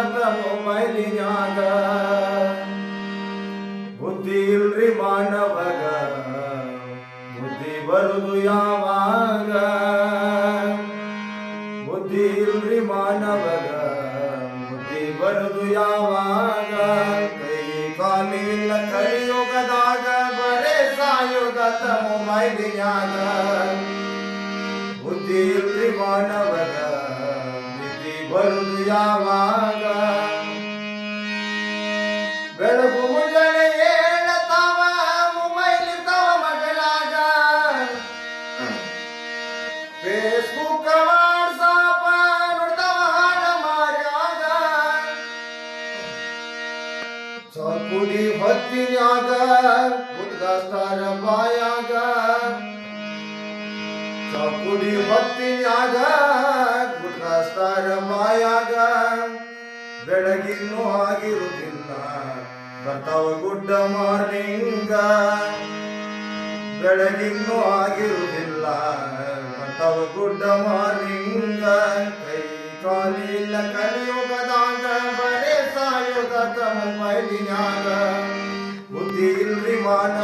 ಮೊಬೈಲಿನ್ಯಾಗ ಬುದ್ಧಿ ಇಲ್ರಿ ಮಾನವಗ ಬುದ್ಧಿ ಬರುದು ಯಾವಾಗ ಬುದ್ಧಿ ಇಲ್ರಿ ಮಾನವಗ ಬುದ್ಧಿ ಬರುದು ಯಾವಾಗ ಕೈ ಕಾಲಿಲ್ಲ ಕಲಿಯುಗದಾಗ ಬರೇ ಸಾಯುಗದ ಮೊಬೈಲಿನ್ಯಾಗ ಬುದ್ಧಿ ಇಲ್ರಿ ಮಾನವಗ ಬುದ್ಧಿ ಬರುದು ಯಾವಾಗ ಬೆಳಗು ಮುಂಜಾನೆ ಹೇಳತಾವ ಮೊಬೈಲ್ ಇರ್ತಾವ ಮಗಲಾಗ ಫೇಸ್ಬುಕ್ ವಾಟ್ಸಾಪ್ ನೋಡ್ತಾವ ಹಾಡ ಮಾರ್ಯಾಗ ಚಕುಡಿ ಹೊತ್ತಿನ್ಯಾಗ ಗುಡ್ಗಾಸ್ತಾರ ಬಾಯಾಗ ಚಕುಡಿ ಹೊತ್ತಿನ್ಯಾಗ ಗುಡ್ಗಾಸ್ತಾರ ಬಾಯಾಗ ಬೆಳಗಿನ್ನೂ ಆಗಿರುವುದಿಲ್ಲ ಬರ್ತಾವ ಗುಡ್ಡ ಮಾರ್ನಿಂಗ ಬೆಳಗಿನ್ನೂ ಆಗಿರುವುದಿಲ್ಲ ಬರ್ತಾವ ಗುಡ್ಡ ಮಾರ್ನಿಂಗ ಕೈ ಕಾಲಿಲ್ಲ ಕಲಿಯುಗದಾಗ ಬರೇ ಸಾಯುಗದ ಮೊಬೈಲಿನ್ಯಾಗ ಬುದ್ಧಿ ಇಲ್ರಿ ಮಾನ